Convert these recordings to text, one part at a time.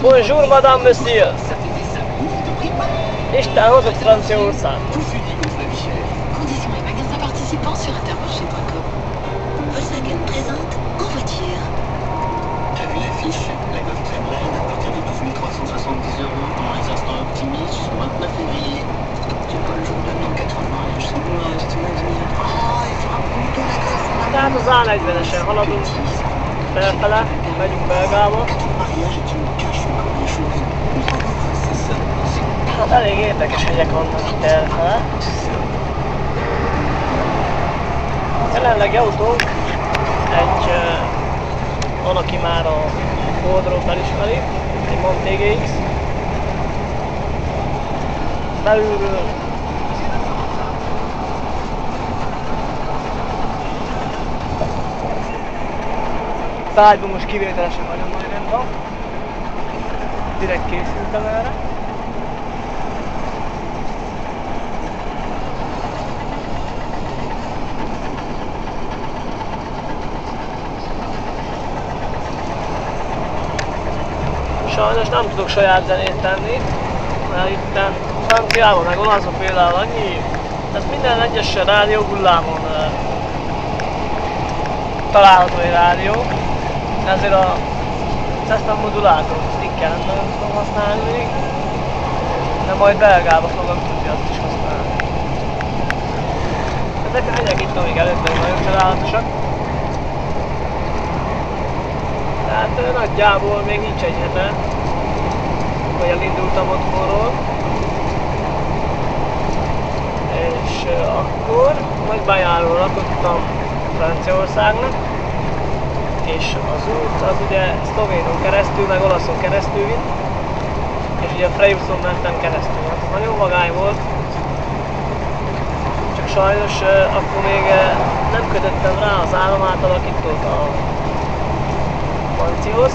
Bonjour, madame, monsieur. Isten hozott Franciaország. Conditions et magasins participants sur intermarché.com. Volkswagen présente en voiture. T'as vu l'affiche? La Golf Trendline à partir de 12 370 € dans les instants Optimis jusqu'au 29 février. C'est pas le jour de nos 80 és szóval t'imagines. Ah, il fera plutôt la Golf. Tehát az A40-esen haladunk felfele, megyünk Belgába. Hát elég érdekes hegyek vannak itt elfele. Jelenleg autónk egy, van aki már a Fordról felismeri, egy Monte GX. Belülről Tárgyban most kivételesen nagyon nagy rend van. Direkt készültem erre. Sajnos nem tudok saját zenét tenni, mert itten Franciában meg olaszban például annyi, ez minden egyes rádióhullámon található egy rádió, ezért a Cessna modulátor sticker nem nagyon tudom használni még, de majd Belgába fogom tudni azt is használni. Ezek a hegyek itt amíg előtt nagyon csodálatosak. Tehát nagyjából még nincs egy hete, hogy elindultam otthonról. És akkor nagy bejáról lakottam Franciaországnak, és az út az ugye Szlovénon keresztül, meg Olaszon keresztül vitt, és ugye Frejusson mentem keresztül. Hát nagyon vagány volt, csak sajnos akkor még nem kötöttem rá az államátalakítót a Mancihoz,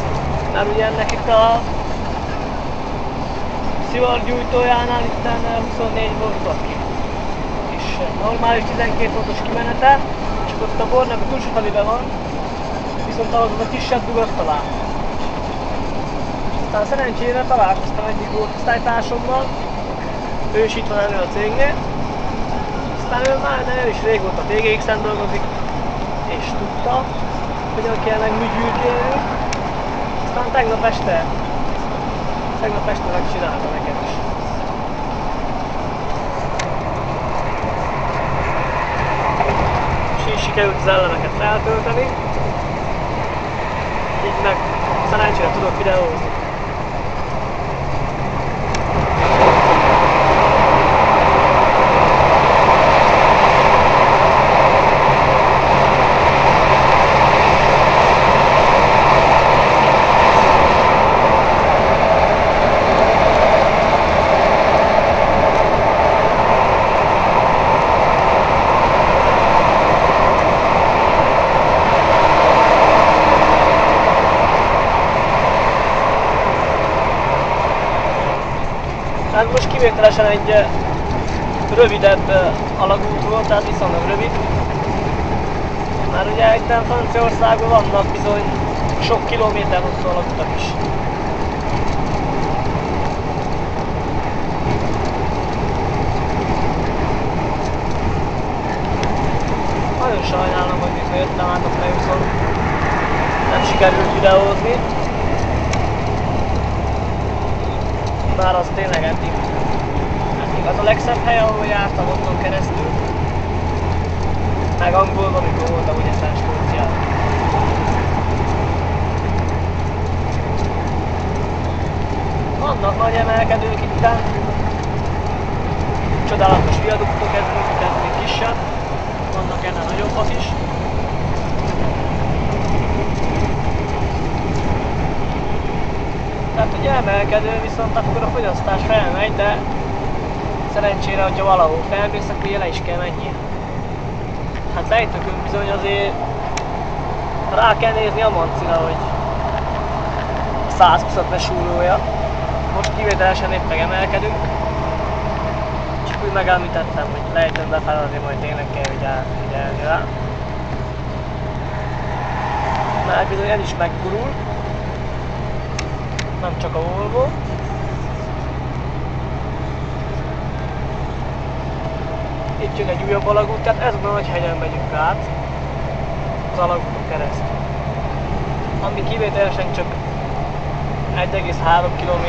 mert ugye ennek itt a szivargyújtójánál itten 24 voltak, és normális 12 voltos kimenete, és ott a bornak a túlsó felében van, viszont ahhoz a kisebb dugat talál. Aztán szerencsére találkoztam egyik osztálytársammal, ő is itt van ennél a cégnél, aztán ő már ő is régóta TGX-en dolgozik, és tudta, hogyan kell meg műgyűjtélni. Aztán tegnap este megcsinálta nekem is. És így sikerült az elemeket feltölteni. Így meg szerencsére tudok videózni. Hát most kivételesen egy rövidebb alagút volt, tehát viszonylag rövid. Már ugye itt Franciaországban vannak bizony sok kilométer hosszú alagutak is. Nagyon sajnálom, hogy itt jöttem át a Frejusson. Nem sikerült videózni. Bár az tényleg eddig az a legszebb hely, ahol jártam otthon keresztül. Meg angolban, amikor voltam ugye Szent-Skóciában. Vannak nagy emelkedők itten. Csodálatos viaduktok, ez még kisebb. Vannak ennél nagyobbak is. Tehát ugye emelkedő, viszont akkor a fogyasztás felmegy, de szerencsére, hogyha valahol felmész, akkor le is kell menjél. Hát Bejtökön bizony azért rá kell nézni a Mancira, hogy 120-at besúrolja. Most kivételesen épp megemelkedünk. Csak úgy megemlítettem, hogy lejtőn befelé azért majd tényleg kell figyelni rá. Mert bizony el is meggurul. nem csak a Volvo. Itt jön egy újabb alagút, tehát ezen a nagy hegyen megyünk át az alagúton keresztül. Ami kivételesen csak 1,3 km.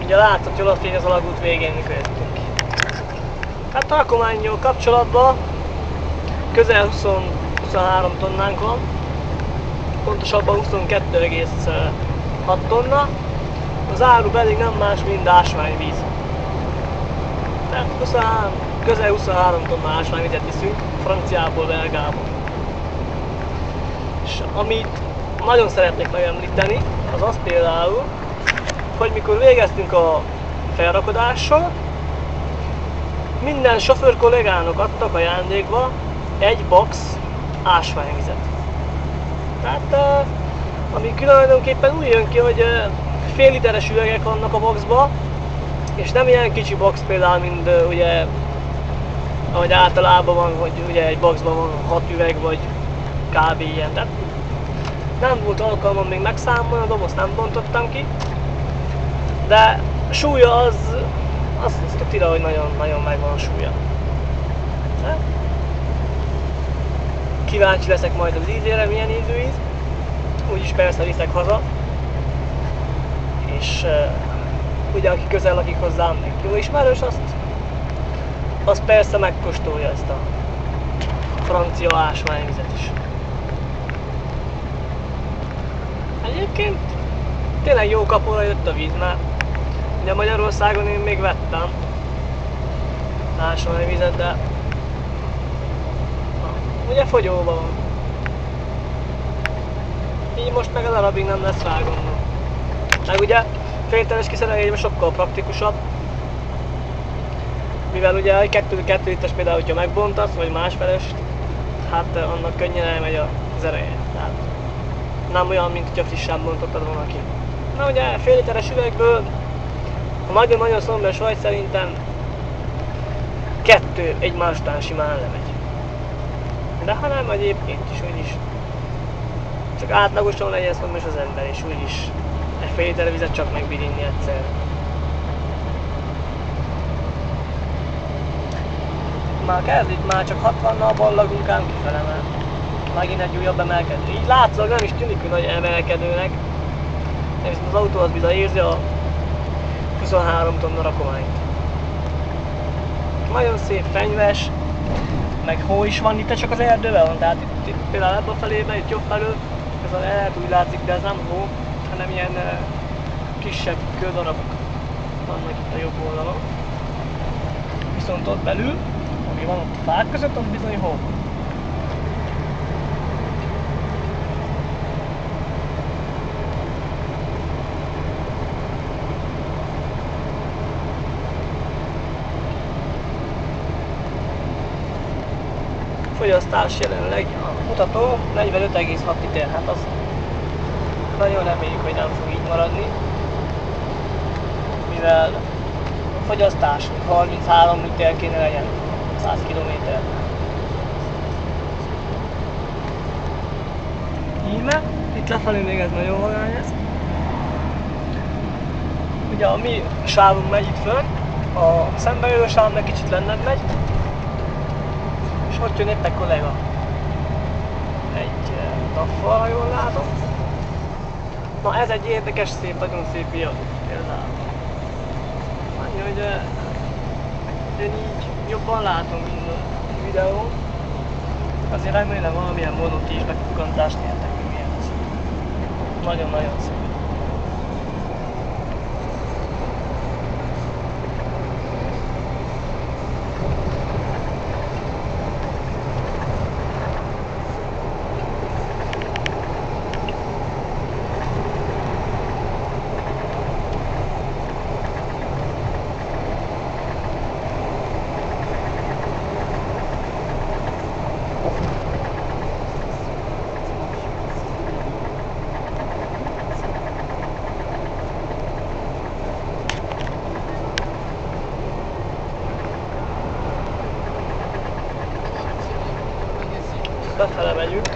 Ugye látszott jól a fény az alagút végén, mikor jöttünk ki. Hát tartománnyal kapcsolatban közel 23 tonnánk van, pontosabban 22,6 tonna, az áru pedig nem más, mint ásványvíz. Tehát közel 23 tonna ásványvizet viszünk, franciából, belgából. És amit nagyon szeretnék megemlíteni, az az például, hogy mikor végeztünk a felrakodással, minden sofőr kollégának adtak ajándékba egy box ásványvizet. Tehát ami tulajdonképpen úgy jön ki, hogy fél literes üvegek vannak a boxba, és nem ilyen kicsi box például, mint ugye, ahogy általában van, hogy ugye egy boxban van 6 üveg, vagy kb. Ilyen. Tehát nem volt alkalmam még megszámolni, a dobozt nem bontottam ki, de súlya az tudja, hogy nagyon megvan a súlya. De kíváncsi leszek majd az ízére, milyen ízű íz. Úgyis persze viszek haza. És ugye aki közel lakik hozzám, még jó ismerős, azt persze megkóstolja ezt a francia ásványvizet is. Egyébként tényleg jó kapóra jött a víz, mert ugye Magyarországon én még vettem ásványvizet, de ugye fogyóban van. Így most meg a darabig nem lesz rá gondol. Meg ugye félteles kiszerelésben sokkal praktikusabb, mivel ugye egy 2 literes például, hogyha megbontasz, vagy másfelest, hát annak könnyen elmegy az ereje. Tehát nem olyan, mint hogyha frissen bontottad volna ki. Na ugye fél literes üvegből, ha nagyon-nagyon szombros vagy, szerintem 2 egymás után simán lemegy. De ha nem, egyébként is úgyis. Csak átlagosan legyen szombros az ember, és úgyis egy fél liter vizet csak megbír inni egyszer. Már csak 60-nal ballagunk ám kifele, mert megint egy újabb emelkedő. Így látszólag nem is tűnik, hogy nagy emelkedőnek, de viszont az autó az bizony érzi a 23 tonna rakományt. Nagyon szép, fenyves, meg hó is van, itt csak az erdőben van, tehát itt például ebben a felében, itt jobb felől, ez az erdő úgy látszik, de ez nem hó, hanem ilyen kisebb kődarabok vannak itt a jobb oldalon. Viszont ott belül, ami van ott a fák között, az bizony hó. Fogyasztás jelenleg a mutató 45,6 liter, hát az nagyon reméljük, hogy nem fog így maradni, mivel a fogyasztás 33 liter kéne legyen 100 km. Íme, itt lefelé még ez nagyon vagány ez. Ugye a mi sávunk megy itt fönn, A szembejöjjő sávnak kicsit lennebb megy, és ott jön épp egy kollega. Egy nappal, ha jól látom. Na ez egy érdekes, szép, nagyon szép viadukt például. Annyi, hogy én így jobban látom, mint a videón. Azért remélem valamilyen módon ti is megkukantást nyertek, hogy milyen ez. Nagyon-nagyon szép. Befele megyünk,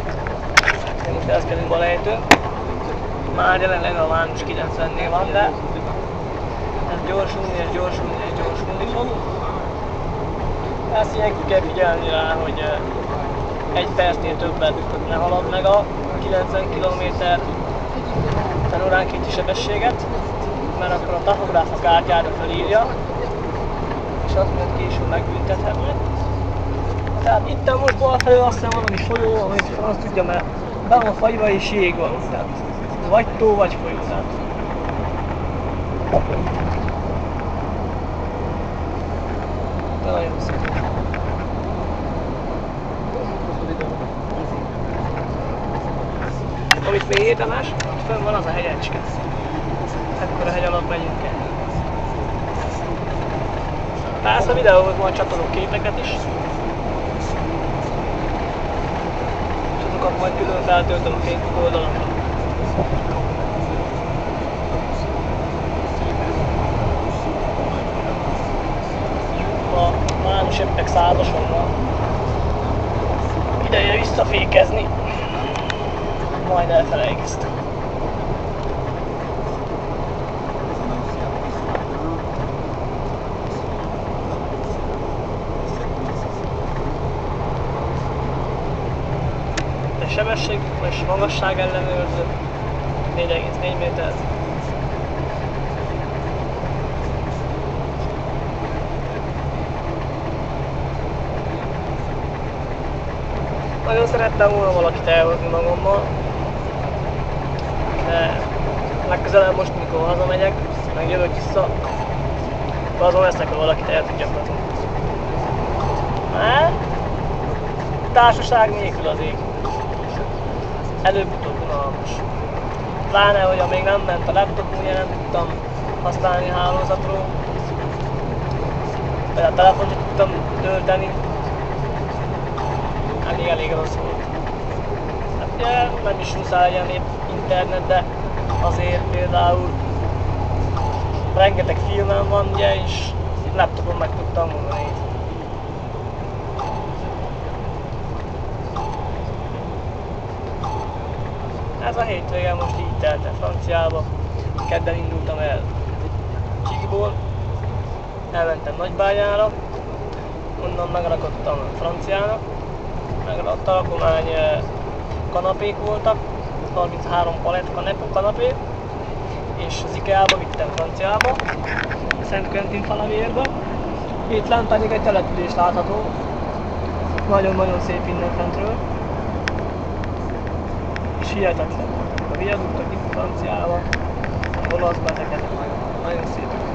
most elkezdünk balejtőn. Már jelenleg a város 90-nél van, de ez gyorsulni fog. Ezt ilyenkor kell figyelni rá, hogy egy percnél többet ne halad meg a 90 km/h sebességet, mert akkor a tachográf a kártyára felírja, és azt majd később megbüntethetnek. Tehát itt most bal felől azt hiszem valami folyó, amit azt tudja, mert be van fagyva és jég van. Tehát vagy tó, vagy folyó. Tehát. De nagyon szép. Amit még érdemes, hogy fönn van az a hegyecske. Ekkor a hegy alatt megyünk el. Persze a videóhoz majd csatolok képeket is. Majd külön feltöltöm a Facebook oldalamra. A város éppek százason van. Ideje visszafékezni. Majd elfelejkeztem. Sebesség és magasság ellenőrző 4,4 méter. Nagyon szerettem volna valakit elhozni magammal, de legközelebb most, mikor hazamegyek, meg jövök vissza, akkor azon lesznek, hogy valakit el tudjak hozni. Mert társaság nélkül az ég. Előbb-utóbb unalmas. Pláne, hogy még nem ment a laptopom, ugye nem tudtam használni a hálózatról, vagy a telefont sem tudtam tölteni. Elég rossz volt. Hát ugye nem is muszáj legyen épp internet, de azért például rengeteg filmem van, ugye, és laptopon meg tudtam volna nézni. Ez a hétvége most így telt el Franciába. Kedden indultam el Csíkból, elmentem Nagybányára, onnan megrakottam Franciának, megrakadt alkomány kanapék voltak, 33 palett kanapé, és az IKEA-ba vittem Franciába, Szent Quentin Falavérbe. Itt lent pedig egy település látható, nagyon-nagyon szép innen fentről. És hihetetlen a viaduktok itt Franciában, olasz beteket, nagyon szépek.